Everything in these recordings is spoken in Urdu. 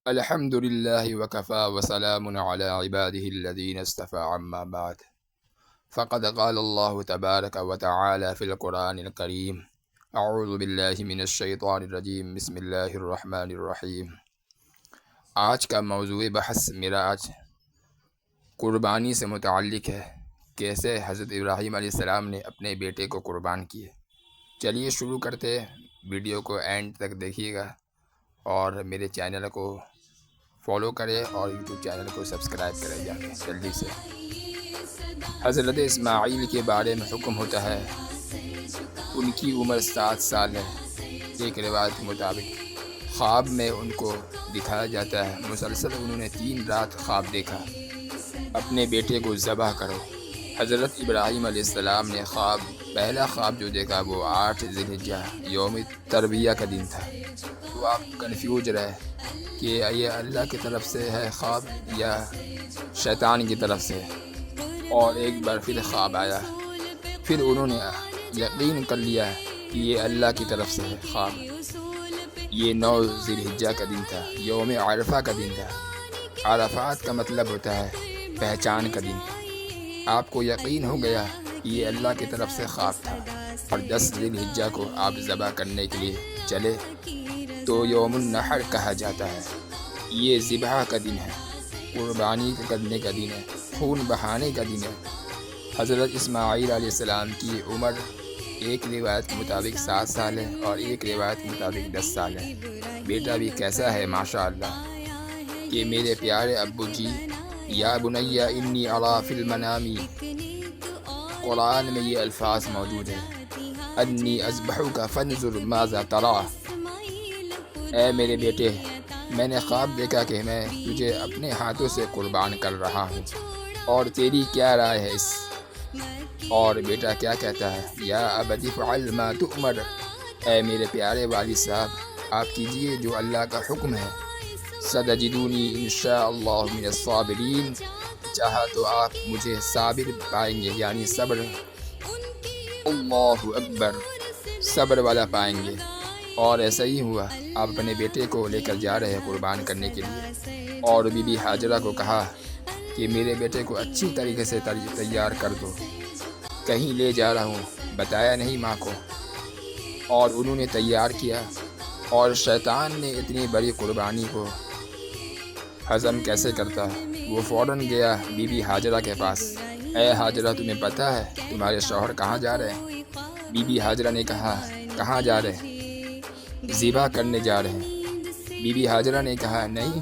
الحمد لله وكفى وسلام على عباده الذين اصطفى عما بعد فقد قال الله تبارك وتعالى في القرآن الكريم اعوذ باللہ من الشیطان الرجیم بسم اللہ الرحمن الرحیم۔ آج کا موضوع بحث معراج قربانی سے متعلق ہے، کیسے حضرت ابراہیم علیہ السلام نے اپنے بیٹے کو قربان کیے۔ چلیے شروع کرتے ہیں، ویڈیو کو اینڈ تک دیکھیے گا اور میرے چینل کو فالو کرے اور یوٹیوب چینل کو سبسکرائب کرے جا کے جلدی سے۔ حضرت اسماعیل کے بارے میں حکم ہوتا ہے، ان کی عمر 7 سال ہے۔ ایک روایت کے مطابق خواب میں ان کو دکھایا جاتا ہے، مسلسل انہوں نے 3 رات خواب دیکھا، اپنے بیٹے کو ذبح کرو۔ حضرت ابراہیم علیہ السلام نے پہلا خواب جو دیکھا وہ 8 ذی الحجہ یوم تربیہ کا دن تھا۔ تو آپ کنفیوز رہے کہ یہ اللہ کی طرف سے ہے خواب یا شیطان کی طرف سے، اور ایک بار پھر خواب آیا، پھر انہوں نے یقین کر لیا کہ یہ اللہ کی طرف سے ہے خواب۔ یہ 9 ذی الحجہ کا دن تھا، یوم عرفہ کا دن تھا۔ عرفات کا مطلب ہوتا ہے پہچان کا دن۔ آپ کو یقین ہو گیا کہ یہ اللہ کی طرف سے خواب تھا، اور 10 ذی الحجہ کو آپ ذبح کرنے کے لیے چلے تو یوم النحر کہا جاتا ہے۔ یہ ذبح کا دن ہے، قربانی کرنے کا دن ہے، خون بہانے کا دن ہے۔ حضرت اسماعیل علیہ السلام کی عمر ایک روایت کے مطابق 7 سال ہے اور ایک روایت کے مطابق 10 سال ہے۔ بیٹا بھی کیسا ہے ماشاءاللہ کہ میرے پیارے ابو جی، یا بنی انی اری فی المنام، قرآن میں یہ الفاظ موجود ہیں، انی اذبحک فانظر ماذا تری۔ اے میرے بیٹے، میں نے خواب دیکھا کہ میں تجھے اپنے ہاتھوں سے قربان کر رہا ہوں، اور تیری کیا رائے ہے اس؟ اور بیٹا کیا کہتا ہے، یا ابت افعل ما تؤمر، اے میرے پیارے والد صاحب آپ کیجئے جو اللہ کا حکم ہے، ستجدونی انشاء اللہ من الصابرین، چاہا تو آپ مجھے صابر پائیں گے، یعنی صبر، اللہ اکبر، صبر والا پائیں گے۔ اور ایسا ہی ہوا، آپ اپنے بیٹے کو لے کر جا رہے ہیں قربان کرنے کے لیے، اور بی بی ہاجرہ کو کہا کہ میرے بیٹے کو اچھی طریقے سے تیار کر دو، کہیں لے جا رہا ہوں، بتایا نہیں ماں کو۔ اور انہوں نے تیار کیا، اور شیطان نے اتنی بڑی قربانی کو ہضم کیسے کرتا، وہ فوراً گیا بی بی ہاجرہ کے پاس۔ اے ہاجرہ، تمہیں پتہ ہے تمہارے شوہر کہاں جا رہے ہیں؟ بی بی ہاجرہ نے کہا، کہاں جا رہے ہیں؟ ذبح کرنے جا رہے ہیں۔ بی بی ہاجرہ نے کہا، نہیں،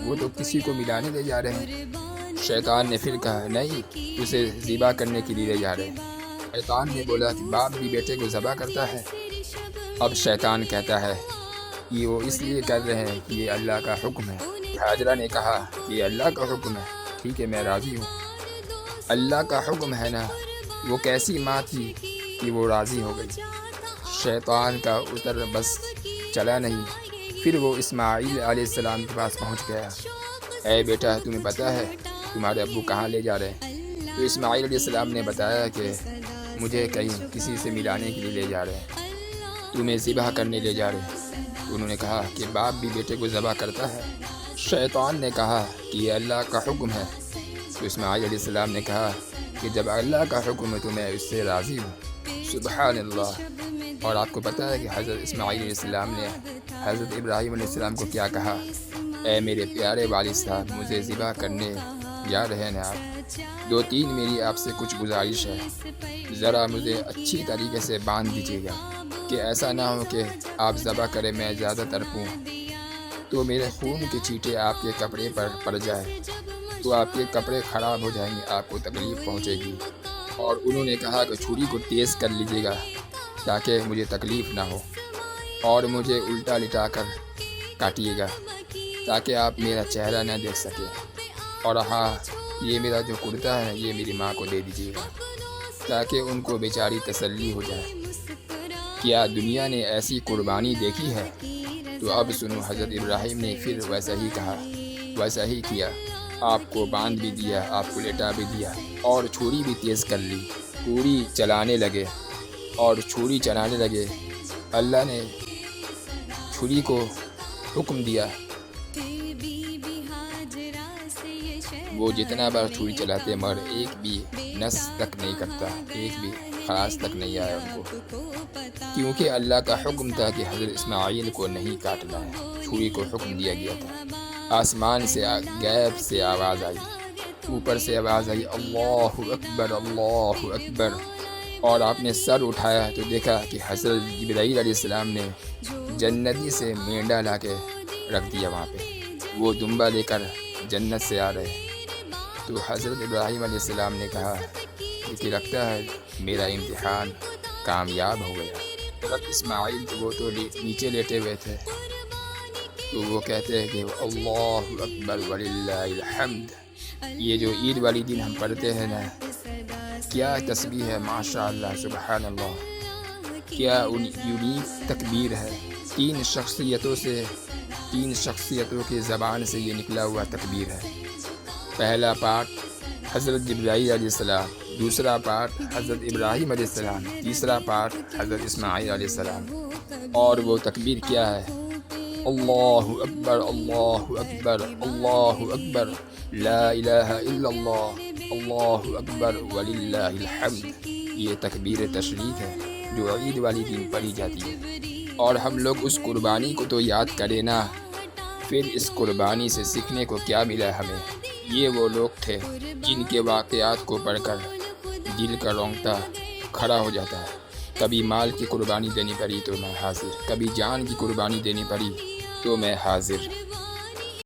وہ تو کسی کو ملانے لے جا رہے ہیں۔ شیطان نے پھر کہا، نہیں، اسے ذبح کرنے کے لیے لے جا رہے ہیں۔ شیطان نے بولا کہ باپ بھی بیٹے کو ذبح کرتا ہے۔ اب شیطان کہتا ہے کہ وہ اس لیے کر رہے ہیں کہ یہ اللہ کا حکم ہے۔ ہاجرہ نے کہا کہ یہ اللہ کا حکم ہے، ٹھیک ہے میں راضی ہوں۔ اللہ کا حکم ہے نا، وہ کیسی ماں تھی کہ وہ راضی ہو گئی۔ شیطان کا اتر بس چلا نہیں، پھر وہ اسماعیل علیہ السلام کے پاس پہنچ گیا۔ اے بیٹا، تمہیں پتہ ہے تمہارے ابو کہاں لے جا رہے ہیں؟ تو اسماعیل علیہ السلام نے بتایا کہ مجھے کہیں کسی سے ملانے کے لیے لے جا رہے ہیں، تمہیں ذبح کرنے لے جا رہے ہیں۔ تو انہوں نے کہا کہ باپ بھی بیٹے کو ذبح کرتا ہے۔ شیطان نے کہا کہ یہ اللہ کا حکم ہے۔ تو اسماعیل علیہ السلام نے کہا کہ جب اللہ کا حکم ہے تو میں اس سے راضی ہوں۔ سبحان اللہ۔ اور آپ کو پتہ ہے کہ حضرت اسماعیل علیہ السلام نے حضرت ابراہیم علیہ السلام کو کیا کہا، اے میرے پیارے والد صاحب مجھے ذبح کرنے جا رہے ہیں آپ، 2-3 میری آپ سے کچھ گزارش ہے، ذرا مجھے اچھی طریقے سے باندھ دیجیے گا کہ ایسا نہ ہو کہ آپ ذبح کریں میں زیادہ تڑپوں تو میرے خون کے چھینٹے آپ کے کپڑے پر پڑ جائے تو آپ کے کپڑے خراب ہو جائیں گے، آپ کو تکلیف پہنچے گی۔ اور انہوں نے کہا کہ چھری کو تیز کر لیجیے گا تاکہ مجھے تکلیف نہ ہو، اور مجھے الٹا لٹا کر کاٹیے گا تاکہ آپ میرا چہرہ نہ دیکھ سکے، اور ہاں یہ میرا جو کرتا ہے یہ میری ماں کو دے دیجیے گا تاکہ ان کو بیچاری تسلی ہو جائے۔ کیا دنیا نے ایسی قربانی دیکھی ہے؟ تو اب سنو، حضرت ابراہیم نے پھر ویسا ہی کہا، ویسا ہی کیا، آپ کو باندھ بھی دیا، آپ کو لٹا بھی دیا، اور چھری بھی تیز کر لی، پوری چلانے لگے اور چھری چلانے لگے۔ اللہ نے چھری کو حکم دیا وہ جتنا بار چھری چلاتے مگر ایک بھی نس تک نہیں کٹتا، ایک بھی خراش تک نہیں آیا ان کو، کیونکہ اللہ کا حکم تھا کہ حضرت اسماعیل کو نہیں کاٹنا ہے، چھری کو حکم دیا گیا تھا۔ آسمان سے غیب سے آواز آئی، اوپر سے آواز آئی، اللہ اکبر اللہ اکبر، اور آپ نے سر اٹھایا تو دیکھا کہ حضرت جبرائیل علیہ السلام نے جنتی سے مینڈا لا کے رکھ دیا وہاں پہ، وہ دمبا لے کر جنت سے آ رہے۔ تو حضرت ابراہیم علیہ السلام نے کہا کہ لگتا ہے میرا امتحان کامیاب ہو گیا۔ حضرت اسماعیل وہ تو نیچے لیٹے ہوئے تھے، تو وہ کہتے ہیں کہ اللہ اکبر وللہ الحمد۔ یہ جو عید والی دن ہم پڑھتے ہیں نا، کیا تسبیح ہے، ماشاء اللہ سبحان اللہ، کیا یونیک تکبیر ہے، تین شخصیتوں کے زبان سے یہ نکلا ہوا تکبیر ہے۔ پہلا پارٹ حضرت جبرائیل علیہ السلام، دوسرا پارٹ حضرت ابراہیم علیہ السلام، تیسرا پارٹ حضرت اسماعیل علیہ السلام۔ اور وہ تکبیر کیا ہے؟ اللہ اکبر اللہ اکبر اللہ اکبر لا الہ الا اللہ اللہ اکبر وللہ الحمد۔ یہ تکبیر تشریف ہے جو عید والی دن پڑھی جاتی ہے۔ اور ہم لوگ اس قربانی کو تو یاد کریں نا، پھر اس قربانی سے سیکھنے کو کیا ملا ہمیں؟ یہ وہ لوگ تھے جن کے واقعات کو پڑھ کر دل کا رونگٹا کھڑا ہو جاتا ہے۔ کبھی مال کی قربانی دینی پڑی تو میں حاضر، کبھی جان کی قربانی دینی پڑی تو میں حاضر۔